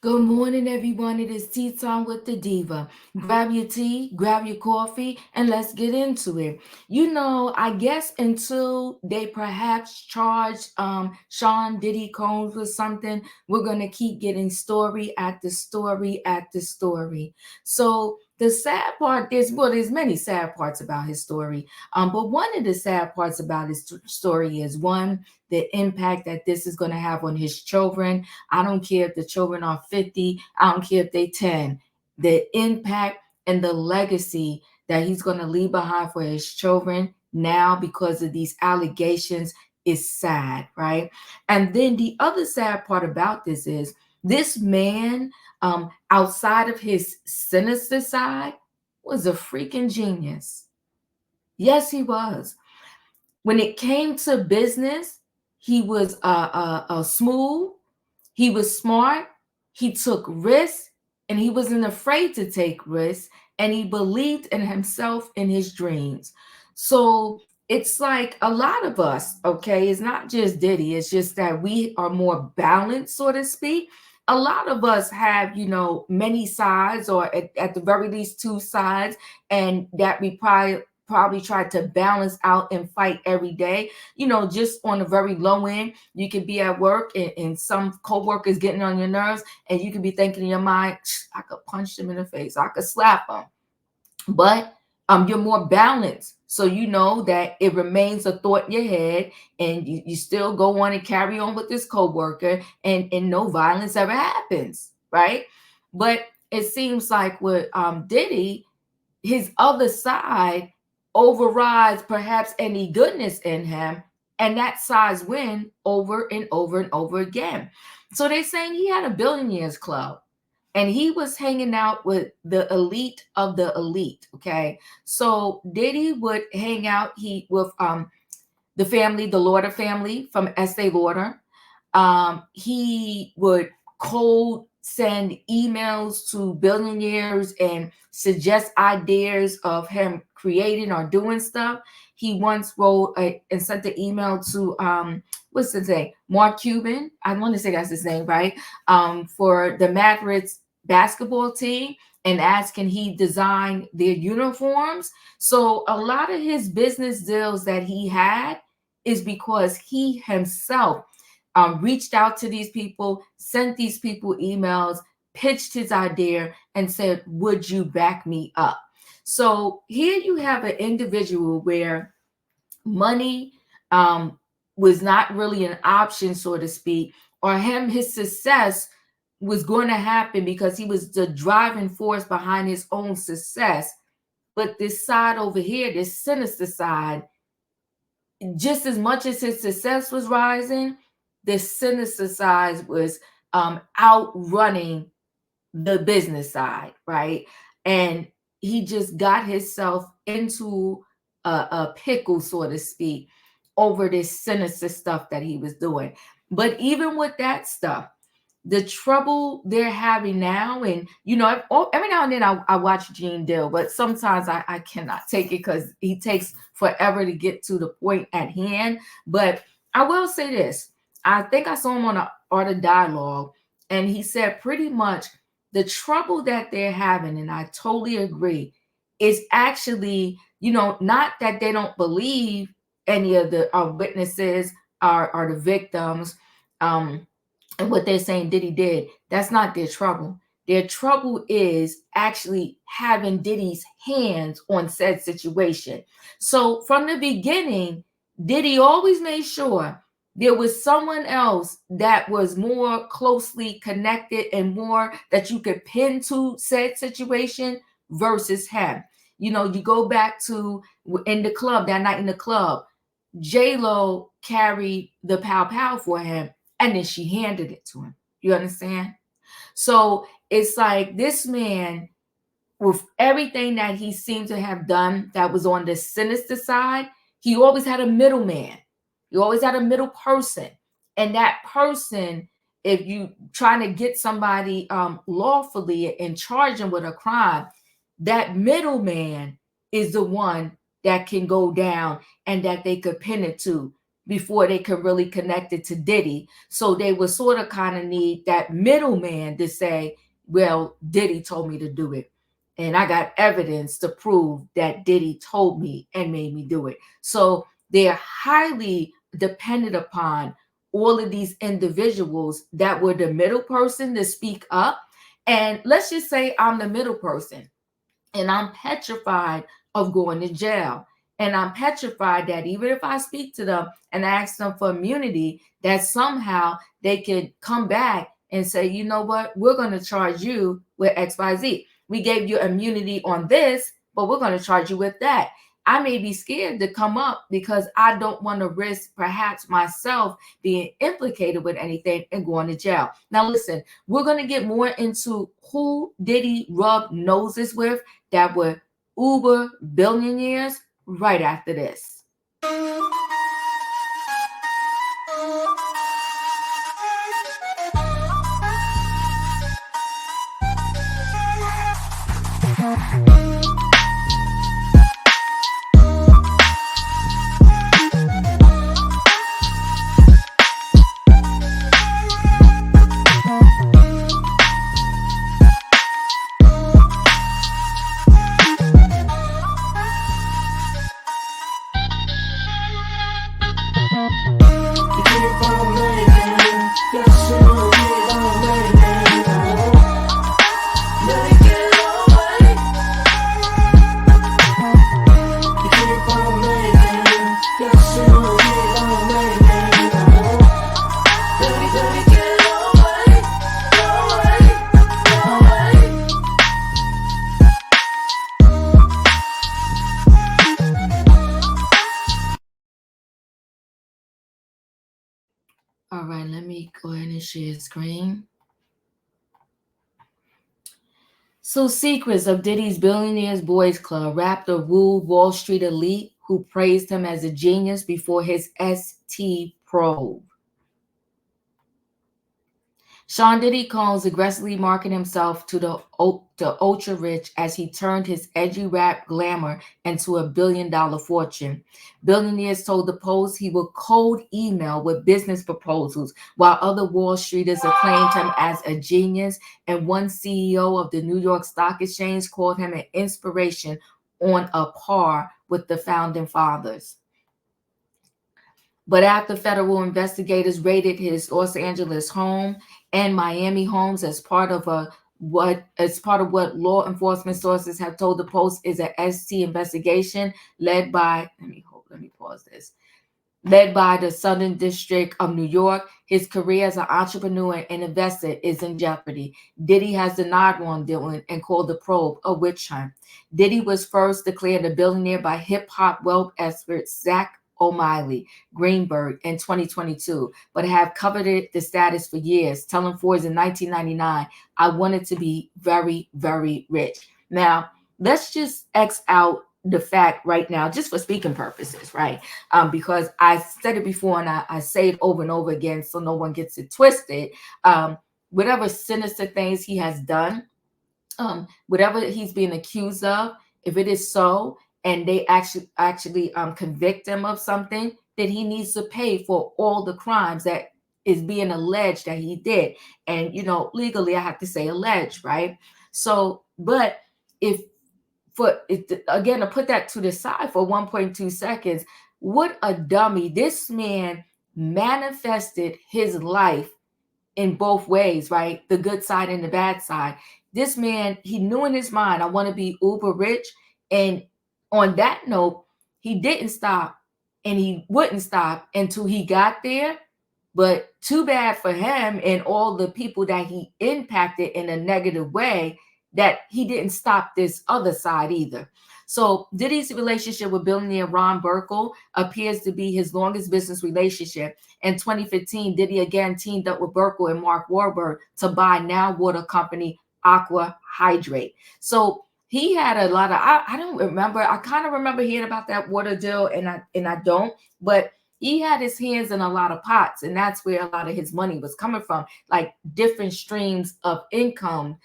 Good morning, everyone. It is tea time with the diva. Grab your tea, grab your coffee, and let's get into it. I guess until they perhaps charge Sean Diddy Combs with something, we're gonna keep getting story after story after story. So the sad part is, well, there's many sad parts about his story. But one of the sad parts about his story is one, the impact that this is going to have on his children. I don't care if the children are 50, I don't care if they 10. The impact and the legacy that he's going to leave behind for his children now because of these allegations is sad, right? And then the other sad part about this is this man, outside of his sinister side, was a freaking genius. Yes, he was. When it came to business, he was smooth, he was smart, he took risks, and he wasn't afraid to take risks, and he believed in himself and his dreams. So it's like a lot of us, okay, it's not just Diddy, it's just that we are more balanced, so to speak. A lot of us have, many sides, or at the very least two sides, and that we probably try to balance out and fight every day. Just on the very low end, you could be at work and some coworkers getting on your nerves, and you could be thinking in your mind, I could punch them in the face, I could slap them. But you're more balanced. So you know that it remains a thought in your head, and you still go on and carry on with this coworker, and no violence ever happens, right? But it seems like with Diddy, his other side overrides perhaps any goodness in him, and that sides win over and over and over again. So they're saying he had a billionaires club, and he was hanging out with the elite of the elite. Okay, so Diddy would hang out with the family, the Lauder family from Estee Lauder. He would cold send emails to billionaires and suggest ideas of him creating or doing stuff. He once wrote and sent the email to what's his name, Mark Cuban. I want to say that's his name, right? For the Mavericks basketball team, and asked can he design their uniforms. So a lot of his business deals that he had is because he himself reached out to these people, sent these people emails, pitched his idea, and said, would you back me up? So here you have an individual where money was not really an option, so to speak, or his success was going to happen because he was the driving force behind his own success. But this side over here, this sinister side, just as much as his success was rising, the sinister side was outrunning the business side, right? And he just got himself into a pickle, so to speak, over this sinister stuff that he was doing. But even with that stuff, the trouble they're having now, and every now and then I watch Gene Deal, but sometimes I cannot take it because he takes forever to get to the point at hand. But I will say this: I think I saw him on Art of Dialogue, and he said pretty much the trouble that they're having, and I totally agree, is actually not that they don't believe any of the witnesses are the victims. And what they're saying Diddy did, that's not their trouble. Their trouble is actually having Diddy's hands on said situation. So from the beginning, Diddy always made sure there was someone else that was more closely connected and more that you could pin to said situation versus him. You go back to in the club, that night in the club, J-Lo carried the pow pow for him, and then she handed it to him. You understand? So it's like this man, with everything that he seemed to have done that was on the sinister side, he always had a middleman. He always had a middle person. And that person, if you trying to get somebody lawfully and charge them with a crime, that middleman is the one that can go down and that they could pin it to. before they could really connect it to Diddy. So they would sort of kind of need that middleman to say, well, Diddy told me to do it. And I got evidence to prove that Diddy told me and made me do it. So they're highly dependent upon all of these individuals that were the middle person to speak up. And let's just say I'm the middle person and I'm petrified of going to jail. And I'm petrified that even if I speak to them and ask them for immunity, that somehow they could come back and say, you know what, we're going to charge you with XYZ. We gave you immunity on this, but we're going to charge you with that. I may be scared to come up because I don't want to risk perhaps myself being implicated with anything and going to jail. Now, listen, we're going to get more into who Diddy rubbed noses with that were Uber billionaires right after this. All right, let me go ahead and share screen. So, secrets of Diddy's Billionaires Boys Club. Rapper wooed Wall Street elite who praised him as a genius before his ST probe. Sean Diddy Combs aggressively marketed himself to the ultra rich as he turned his edgy rap glamour into a $1 billion fortune. Billionaires told the Post he would cold email with business proposals, while other Wall Streeters acclaimed him as a genius, and one CEO of the New York Stock Exchange called him an inspiration on a par with the founding fathers. But after federal investigators raided his Los Angeles home and Miami homes as part of what law enforcement sources have told the Post is a ST investigation led by let me pause this. Led by the Southern District of New York, his career as an entrepreneur and investor is in jeopardy. Diddy has denied wrongdoing and called the probe a witch hunt. Diddy was first declared a billionaire by hip-hop wealth expert Zach O'Malley Greenberg in 2022, but have coveted the status for years, telling Forbes in 1999, I wanted to be very, very rich. Now, let's just X out the fact right now, just for speaking purposes, right? Because I said it before and I say it over and over again so no one gets it twisted. Whatever sinister things he has done, whatever he's being accused of, if it is so, and they actually convict him of something, then he needs to pay for all the crimes that is being alleged that he did. And legally, I have to say alleged, right? So, but if again, to put that to the side for 1.2 seconds, what a dummy. This man manifested his life in both ways, right? The good side and the bad side. This man, he knew in his mind, I want to be uber rich. And on that note, he didn't stop and he wouldn't stop until he got there. But too bad for him and all the people that he impacted in a negative way that he didn't stop this other side either. So Diddy's relationship with billionaire Ron Burkle appears to be his longest business relationship. In 2015, Diddy again teamed up with Burkle and Mark Wahlberg to buy now water company Aqua Hydrate. So he had a lot of, I don't remember, I kind of remember hearing about that water deal and I don't, but he had his hands in a lot of pots, and that's where a lot of his money was coming from, like different streams of income,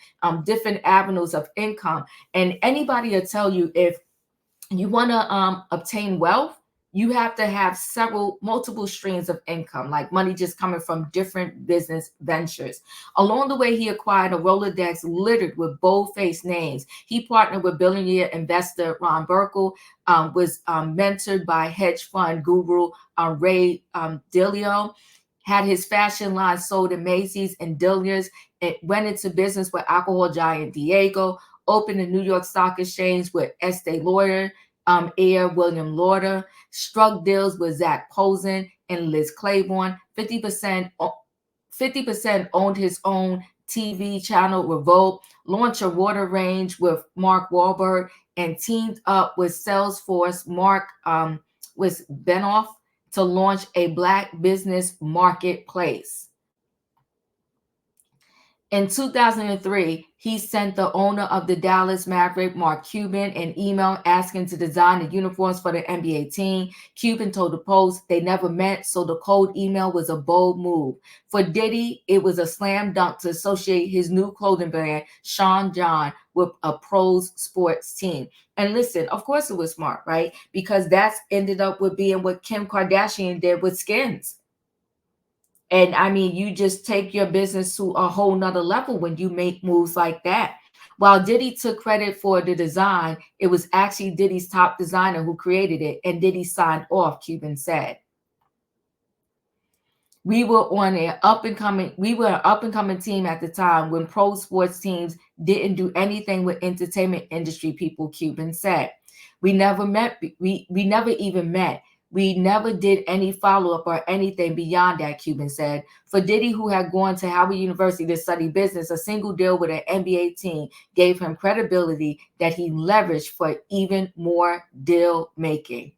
different avenues of income. And anybody will tell you, if you want to obtain wealth, you have to have multiple streams of income, like money just coming from different business ventures. Along the way, he acquired a Rolodex littered with bold-faced names. He partnered with billionaire investor Ron Burkle, was mentored by hedge fund guru Ray Dalio, had his fashion line sold in Macy's and Dillard's. It went into business with alcohol giant Diego, opened the New York Stock Exchange with Estee Lauder, heir William Lauder, struck deals with Zach Posen and Liz Claiborne. 50% owned his own TV channel Revolt, launched a water range with Mark Wahlberg, and teamed up with Salesforce Mark with Benoff to launch a black business marketplace. In 2003, he sent the owner of the Dallas Maverick, Mark Cuban, an email asking to design the uniforms for the NBA team. Cuban told the Post they never met, so the cold email was a bold move. For Diddy, it was a slam dunk to associate his new clothing brand, Sean John, with a pros sports team. And listen, of course it was smart, right? Because that's ended up with being what Kim Kardashian did with Skins. And I mean, you just take your business to a whole nother level when you make moves like that. While Diddy took credit for the design, it was actually Diddy's top designer who created it, and Diddy signed off, Cuban said. We were an up and coming team at the time when pro sports teams didn't do anything with entertainment industry people, Cuban said. We never met. We never even met. We never did any follow-up or anything beyond that, Cuban said. For Diddy, who had gone to Howard University to study business, a single deal with an NBA team gave him credibility that he leveraged for even more deal making.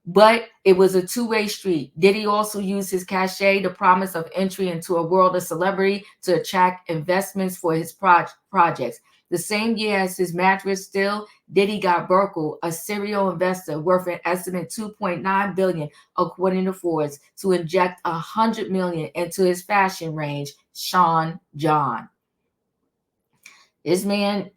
But it was a two-way street. Diddy also used his cachet, the promise of entry into a world of celebrity, to attract investments for his projects. The same year as his mattress deal, Diddy got Burkle, a serial investor worth an estimate $2.9 billion, according to Forbes, to inject $100 million into his fashion range, Sean John. This man,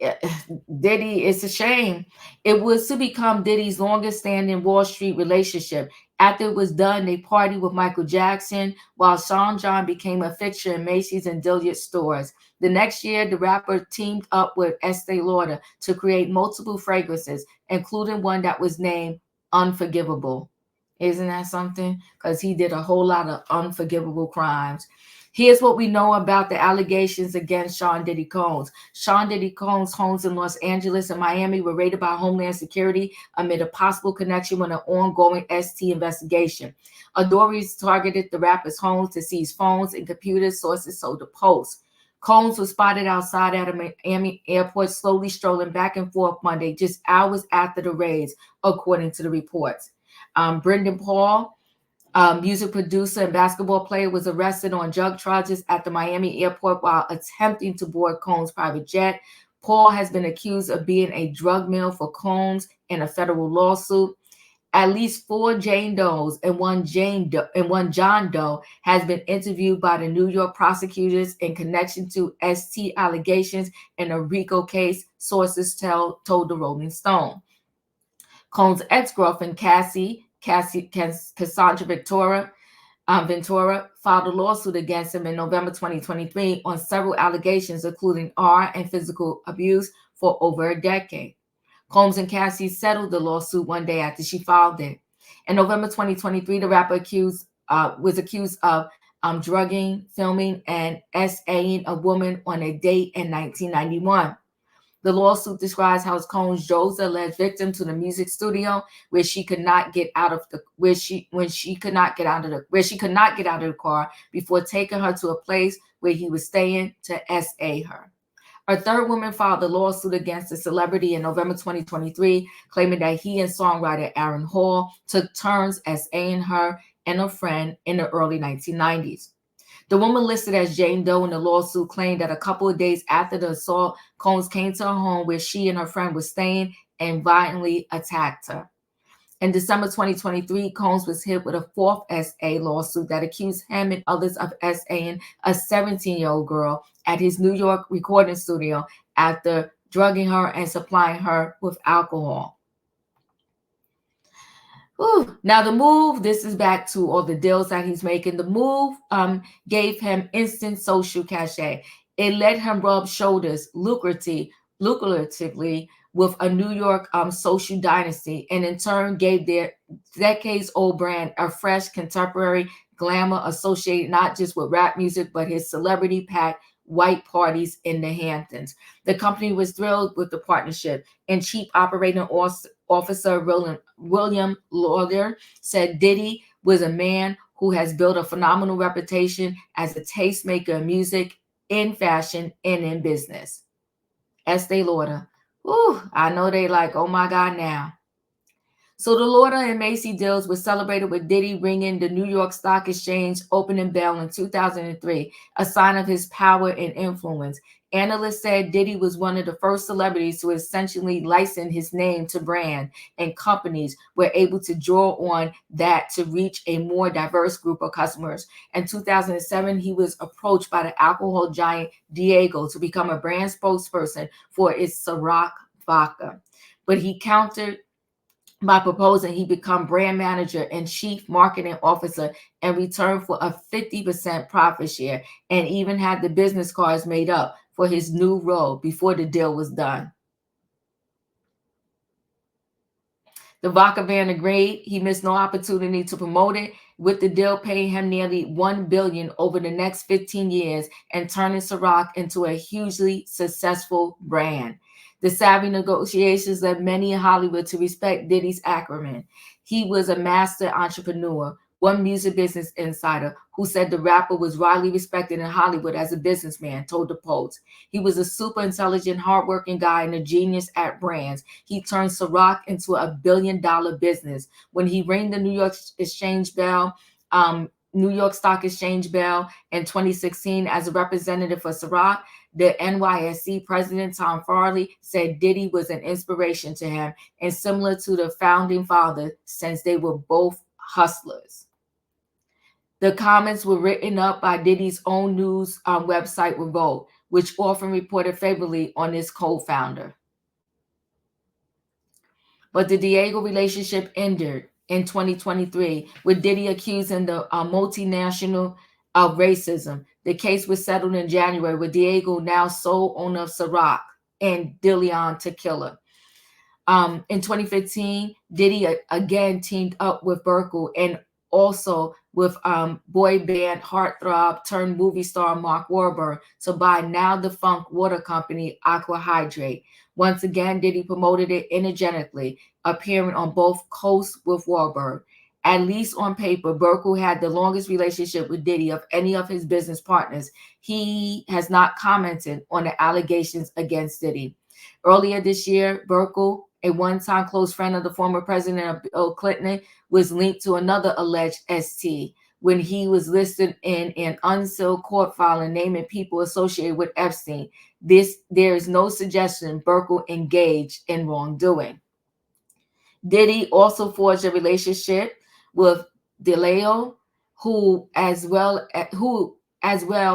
Diddy, it's a shame. It was to become Diddy's longest standing Wall Street relationship. After it was done, they partied with Michael Jackson, while Sean John became a fixture in Macy's and Dillard's stores. The next year, the rapper teamed up with Estee Lauder to create multiple fragrances, including one that was named Unforgivable. Isn't that something? Because he did a whole lot of unforgivable crimes. Here's what we know about the allegations against Sean Diddy Combs. Sean Diddy Combs' homes in Los Angeles and Miami were raided by Homeland Security amid a possible connection with an ongoing ST investigation. Authorities targeted the rapper's homes to seize phones and computers, sources told the Post. Combs was spotted outside at a Miami airport, slowly strolling back and forth Monday, just hours after the raids, according to the reports. Brendan Paul, music producer and basketball player, was arrested on drug charges at the Miami airport while attempting to board Combs' private jet. Paul has been accused of being a drug mill for Combs in a federal lawsuit. At least 4 Jane Does and one John Doe has been interviewed by the New York prosecutors in connection to ST allegations in a RICO case, sources told the Rolling Stone. Combs' ex-girlfriend Cassandra Ventura filed a lawsuit against him in November 2023 on several allegations, including R and physical abuse, for over a decade. Combs and Cassie settled the lawsuit one day after she filed it. In November 2023, the rapper was accused of drugging, filming, and SAing a woman on a date in 1991. The lawsuit describes how Combs drove the alleged victim to the music studio where she could not get out of the car before taking her to a place where he was staying to SA her. A third woman filed a lawsuit against the celebrity in November 2023, claiming that he and songwriter Aaron Hall took turns SAing her and a friend in the early 1990s. The woman listed as Jane Doe in the lawsuit claimed that a couple of days after the assault, Combs came to her home where she and her friend were staying and violently attacked her. In December 2023, Combs was hit with a fourth SA lawsuit that accused him and others of SAing a 17-year-old girl at his New York recording studio after drugging her and supplying her with alcohol. Whew. Now the move, this is back to all the deals that he's making. The move gave him instant social cachet. It let him rub shoulders lucratively with a New York social dynasty, and in turn gave their decades-old brand a fresh contemporary glamour associated not just with rap music, but his celebrity-packed white parties in the Hamptons. The company was thrilled with the partnership, and Chief Operating Officer William Lauder said Diddy was a man who has built a phenomenal reputation as a tastemaker in music, in fashion, and in business. Estee Lauder. Ooh, I know they like, oh my God, now. So the Lauder-NYSE deals were celebrated with Diddy ringing the New York Stock Exchange opening bell in 2003, a sign of his power and influence. Analysts said Diddy was one of the first celebrities to essentially license his name to brand, and companies were able to draw on that to reach a more diverse group of customers. In 2007, he was approached by the alcohol giant Diageo to become a brand spokesperson for its Ciroc vodka, but he countered by proposing he become brand manager and chief marketing officer in return for a 50% profit share, and even had the business cards made up for his new role before the deal was done. The vodka van agreed. He missed no opportunity to promote it, with the deal paying him nearly $1 billion over the next 15 years and turning Ciroc into a hugely successful brand. The savvy negotiations led many in Hollywood to respect Diddy's acumen. He was a master entrepreneur. One music business insider, who said the rapper was widely respected in Hollywood as a businessman, told the Post. He was a super intelligent, hardworking guy and a genius at brands. He turned Ciroc into a $1 billion business. When he rang the New York Stock Exchange bell in 2016 as a representative for Ciroc, the NYSE president, Tom Farley, said Diddy was an inspiration to him and similar to the founding father, since they were both hustlers. The comments were written up by Diddy's own news website, Revolt, which often reported favorably on his co-founder. But the Diageo relationship ended in 2023, with Diddy accusing the multinational of racism. The case was settled in January, with Diageo now sole owner of Ciroc and Dillion Tequila. In 2015, Diddy again teamed up with Burkle and also with boy band heartthrob turned movie star Mark Wahlberg to buy now defunct water company Aqua Hydrate. Once again, Diddy promoted it energetically, appearing on both coasts with Wahlberg. At least on paper, Burkle had the longest relationship with Diddy of any of his business partners. He has not commented on the allegations against Diddy. Earlier this year, Burkle, a one-time close friend of the former president of Bill Clinton, was linked to another alleged ST when he was listed in an unsealed court filing naming people associated with Epstein. There is no suggestion Burkle engaged in wrongdoing. Diddy also forged a relationship with DeLeo, who as well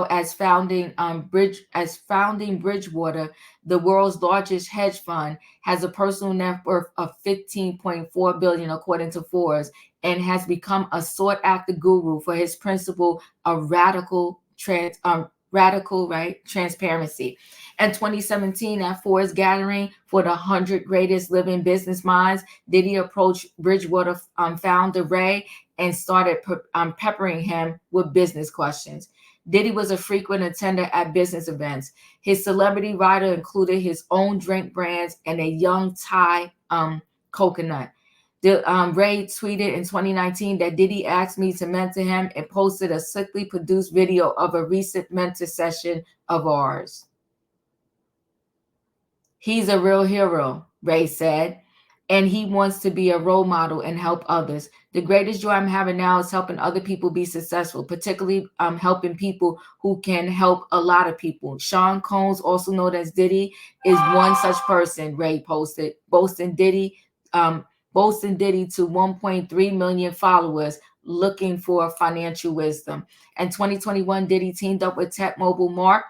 as founding Bridgewater, the world's largest hedge fund, has a personal net worth of $15.4 billion, according to Forbes, and has become a sought-after guru for his principle of radical transparency. In 2017, at Forbes gathering for the 100 greatest living business minds, Diddy approached Bridgewater founder Ray and started peppering him with business questions. Diddy was a frequent attender at business events. His celebrity rider included his own drink brands and a young Thai coconut. Ray tweeted in 2019 that Diddy asked me to mentor him and posted a slickly produced video of a recent mentor session of ours. He's a real hero, Ray said, and he wants to be a role model and help others. The greatest joy I'm having now is helping other people be successful, particularly helping people who can help a lot of people. Sean Combs, also known as Diddy, is one such person, Ray posted, boasting Diddy to 1.3 million followers looking for financial wisdom. In 2021, Diddy teamed up with tech mogul Mark,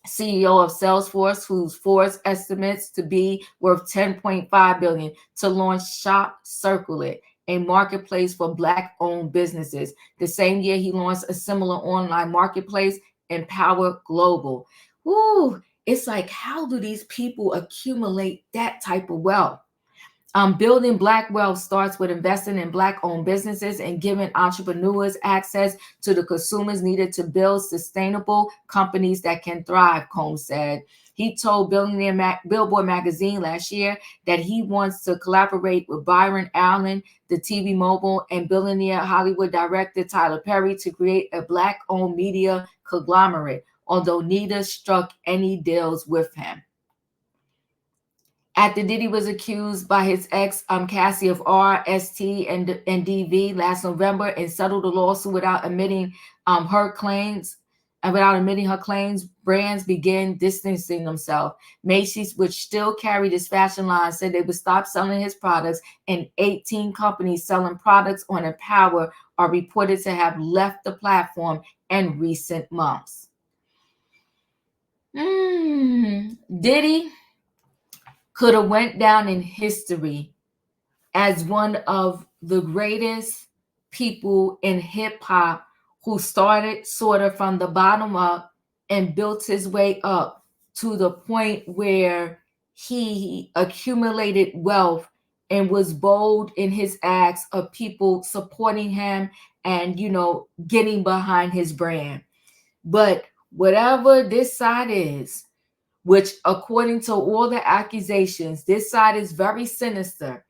CEO of Salesforce, whose Forbes estimates to be worth $10.5 billion, to launch Shop Circle It, a marketplace for Black-owned businesses. The same year, he launched a similar online marketplace, Empower Global. Woo! It's like, how do these people accumulate that type of wealth? Building Black wealth starts with investing in Black-owned businesses and giving entrepreneurs access to the consumers needed to build sustainable companies that can thrive, Combs said. He told Billboard magazine last year that he wants to collaborate with Byron Allen, the TV mogul, and billionaire Hollywood director Tyler Perry to create a Black-owned media conglomerate, although neither struck any deals with him. After Diddy was accused by his ex, Cassie, of RST and DV last November and settled the lawsuit without admitting her claims, brands began distancing themselves. Macy's, which still carried his fashion line, said they would stop selling his products, and 18 companies selling products on Empower are reported to have left the platform in recent months. Diddy could have went down in history as one of the greatest people in hip-hop who started sort of from the bottom up and built his way up to the point where he accumulated wealth and was bold in his acts of people supporting him and, getting behind his brand. But whatever this side is, which according to all the accusations, this side is very sinister.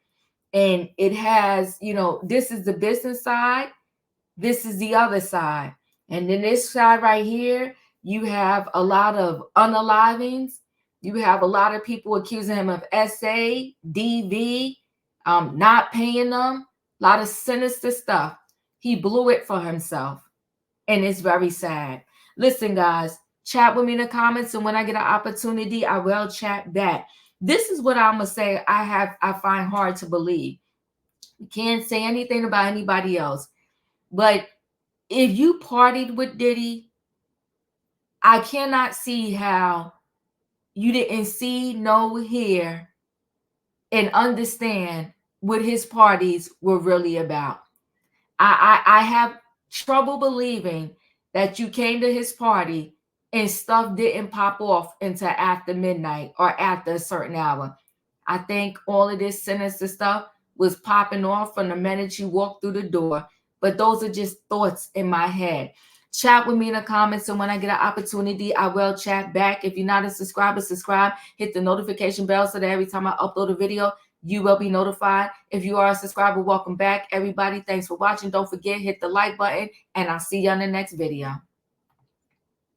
And it has, this is the business side, this is the other side. And then this side right here, you have a lot of unalivings. You have a lot of people accusing him of SA, DV, not paying them, a lot of sinister stuff. He blew it for himself. And it's very sad. Listen, guys, chat with me in the comments, and when I get an opportunity, I will chat back. This is what I'm gonna say. I find hard to believe. You can't say anything about anybody else, but if you partied with Diddy, I cannot see how you didn't see, know, hear, and understand what his parties were really about. I have trouble believing that you came to his party and stuff didn't pop off until after midnight or after a certain hour. I think all of this sinister stuff was popping off from the minute you walked through the door. But those are just thoughts in my head. Chat with me in the comments, and when I get an opportunity, I will chat back. If you're not a subscriber, subscribe. Hit the notification bell so that every time I upload a video, you will be notified. If you are a subscriber, welcome back, everybody. Thanks for watching. Don't forget, hit the like button, and I'll see you on the next video.